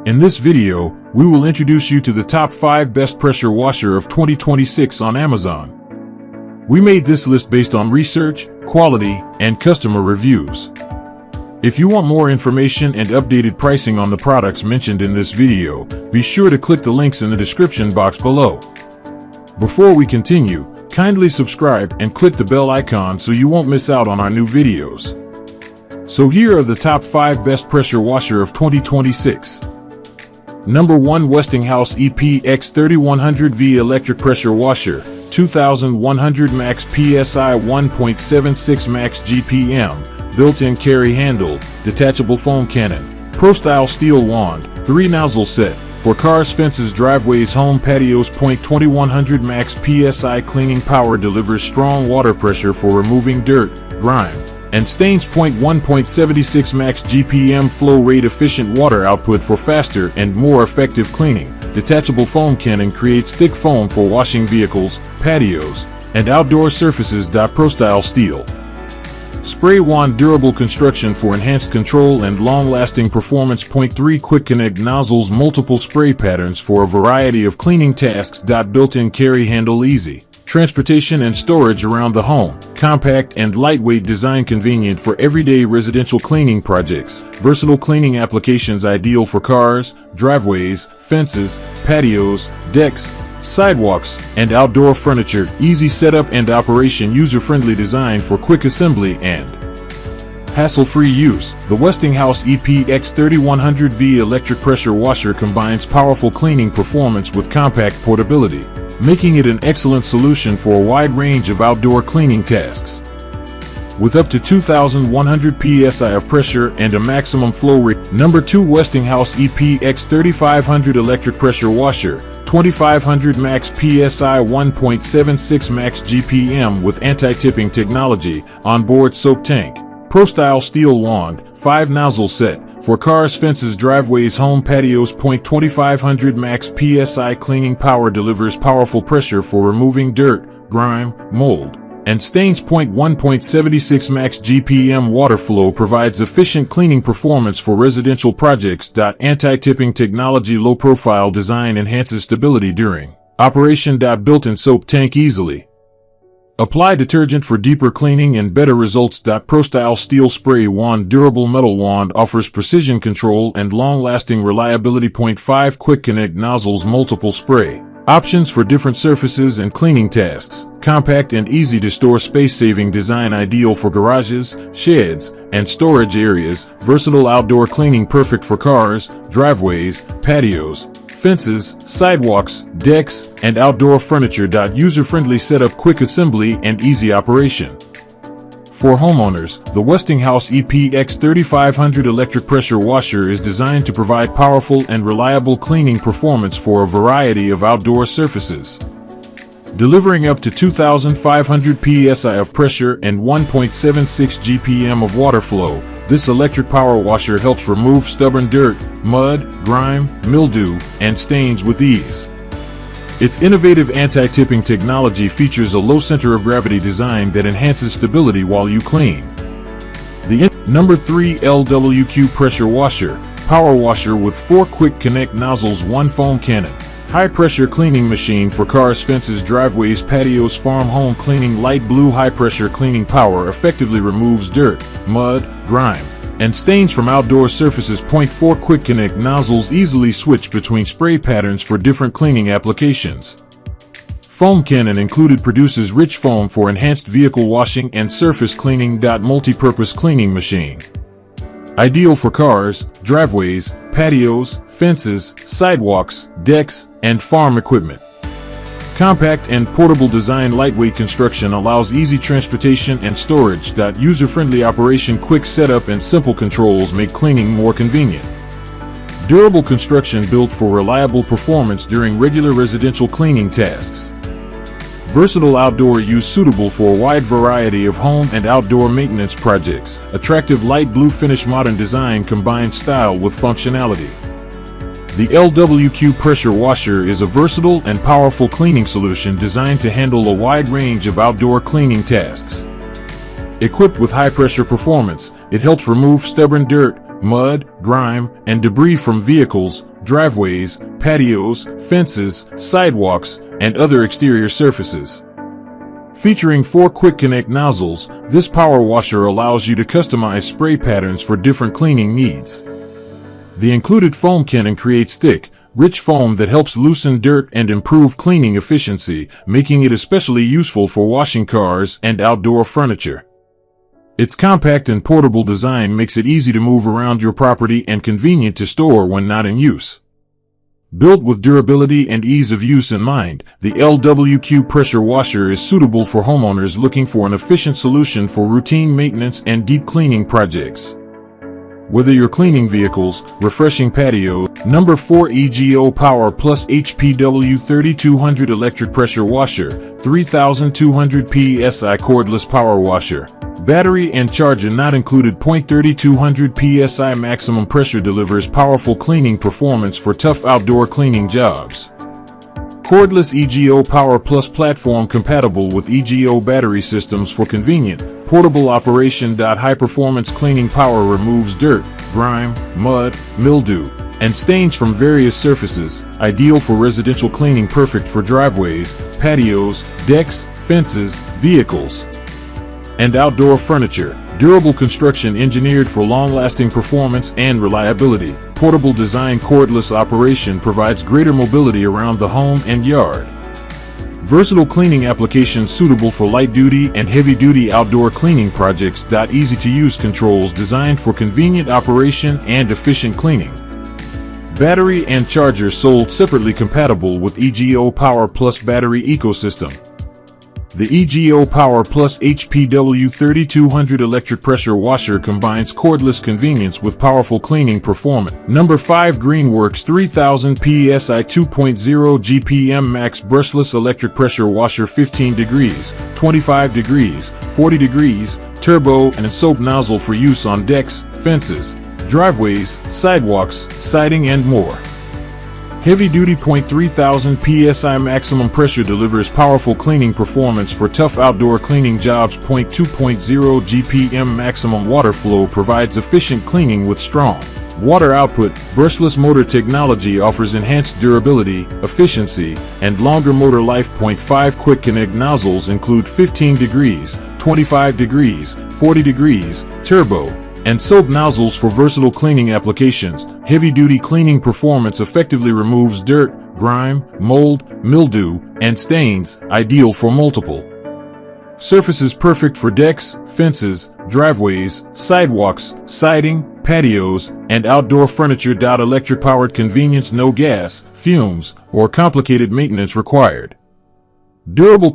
In this video, we will introduce you to the top 5 best pressure washer of 2026 on Amazon. We made this list based on research, quality, and customer reviews. If you want more information and updated pricing on the products mentioned in this video, be sure to click the links in the description box below. Before we continue, kindly subscribe and click the bell icon so you won't miss out on our new videos. So here are the top 5 best pressure washer of 2026. Number 1, Westinghouse EPX 3100V Electric Pressure Washer, 2100 max PSI, 1.76 max GPM, built-in carry handle, detachable foam cannon, pro-style steel wand, 3 nozzle set, for cars, fences, driveways, home patios. 2100 max PSI cleaning power, delivers strong water pressure for removing dirt, grime, and stains. 1.76 max GPM flow rate, efficient water output for faster and more effective cleaning. Detachable foam cannon creates thick foam for washing vehicles, patios, and outdoor surfaces. Pro-style steel spray wand, durable construction for enhanced control and long-lasting performance. 3 quick connect nozzles, multiple spray patterns for a variety of cleaning tasks. Built-in carry handle, easy transportation and storage around the home. Compact and lightweight design, convenient for everyday residential cleaning projects. Versatile cleaning applications, ideal for cars, driveways, fences, patios, decks, sidewalks, and outdoor furniture. Easy setup and operation, user-friendly design for quick assembly and hassle-free use. The Westinghouse EPX 3100V Electric Pressure Washer combines powerful cleaning performance with compact portability, making it an excellent solution for a wide range of outdoor cleaning tasks. With up to 2100 psi of pressure and a maximum flow rate. Number 2, Westinghouse EPX 3500 Electric Pressure Washer, 2500 max PSI, 1.76 max GPM with anti-tipping technology, onboard soap tank, pro-style steel wand, 5 nozzle set, for cars, fences, driveways, home patios. 2500 max PSI cleaning power, delivers powerful pressure for removing dirt, grime, mold, and stains. 1.76 max GPM water flow, provides efficient cleaning performance for residential projects. Anti-tipping technology, low profile design, enhances stability during operation. Built-in soap tank, easily apply detergent for deeper cleaning and better results. Pro-style steel spray wand, durable metal wand, offers precision control and long-lasting reliability. 5 quick connect nozzles, multiple spray options for different surfaces and cleaning tasks. Compact and easy to store, space-saving design, ideal for garages, sheds, and storage areas. Versatile outdoor cleaning, perfect for cars, driveways, patios, fences, sidewalks, decks, and outdoor furniture. User-friendly setup, quick assembly, and easy operation. For homeowners, the Westinghouse EPX 3500 Electric Pressure Washer is designed to provide powerful and reliable cleaning performance for a variety of outdoor surfaces. Delivering up to 2500 psi of pressure and 1.76 GPM of water flow, this electric power washer helps remove stubborn dirt, mud, grime, mildew, and stains with ease. Its innovative anti-tipping technology features a low center of gravity design that enhances stability while you clean. Number 3, LWQ Pressure Washer, power washer with 4 quick connect nozzles, 1 foam cannon, high pressure cleaning machine for cars, fences, driveways, patios, farm, home cleaning. Light blue, high pressure cleaning power, effectively removes dirt, mud, grime, and stains from outdoor surfaces. 4 quick connect nozzles, easily switch between spray patterns for different cleaning applications. Foam cannon included, produces rich foam for enhanced vehicle washing and surface cleaning. Multi-purpose cleaning machine, ideal for cars, driveways, patios, fences, sidewalks, decks, and farm equipment. Compact and portable design, lightweight construction, allows easy transportation and storage. User-friendly operation, quick setup and simple controls make cleaning more convenient. Durable construction, built for reliable performance during regular residential cleaning tasks. Versatile outdoor use, suitable for a wide variety of home and outdoor maintenance projects. Attractive light blue finish, modern design, combines style with functionality. The LWQ Pressure Washer is a versatile and powerful cleaning solution designed to handle a wide range of outdoor cleaning tasks. Equipped with high-pressure performance, it helps remove stubborn dirt, mud, grime, and debris from vehicles, driveways, patios, fences, sidewalks, and other exterior surfaces. Featuring 4 quick connect nozzles, this power washer allows you to customize spray patterns for different cleaning needs. The included foam cannon creates thick, rich foam that helps loosen dirt and improve cleaning efficiency, making it especially useful for washing cars and outdoor furniture. Its compact and portable design makes it easy to move around your property and convenient to store when not in use. Built with durability and ease of use in mind, the LWQ Pressure Washer is suitable for homeowners looking for an efficient solution for routine maintenance and deep cleaning projects. Whether you're cleaning vehicles, refreshing patios, number 4 EGO Power Plus HPW 3200 Electric Pressure Washer, 3200 PSI Cordless Power Washer. Battery and charger not included. 3200 PSI maximum pressure delivers powerful cleaning performance for tough outdoor cleaning jobs. Cordless EGO Power Plus platform compatible with EGO battery systems for convenient, portable operation. High performance cleaning power removes dirt, grime, mud, mildew, and stains from various surfaces, ideal for residential cleaning, perfect for driveways, patios, decks, fences, vehicles, and outdoor furniture. Durable construction engineered for long-lasting performance and reliability. Portable design. Cordless operation provides greater mobility around the home and yard. Versatile cleaning application suitable for light-duty and heavy-duty outdoor cleaning projects. Easy-to-use controls designed for convenient operation and efficient cleaning. Battery and charger sold separately, compatible with EGO Power Plus battery ecosystem. The EGO Power Plus HPW 3200 Electric Pressure Washer combines cordless convenience with powerful cleaning performance. Number 5 Greenworks 3000 PSI 2.0 GPM Max Brushless Electric Pressure Washer. 15 degrees, 25 degrees, 40 degrees, turbo and soap nozzle for use on decks, fences, driveways, sidewalks, siding and more. Heavy-duty. 3000 PSI maximum pressure delivers powerful cleaning performance for tough outdoor cleaning jobs. 2.0 GPM maximum water flow provides efficient cleaning with strong water output. Brushless motor technology offers enhanced durability, efficiency, and longer motor life. 5 quick connect nozzles include 15 degrees, 25 degrees, 40 degrees, turbo, and soap nozzles for versatile cleaning applications. Heavy-duty cleaning performance effectively removes dirt, grime, mold, mildew, and stains, ideal for multiple surfaces. Perfect for decks, fences, driveways, sidewalks, siding, patios, and outdoor furniture. Electric-powered convenience. No gas, fumes, or complicated maintenance required. Durable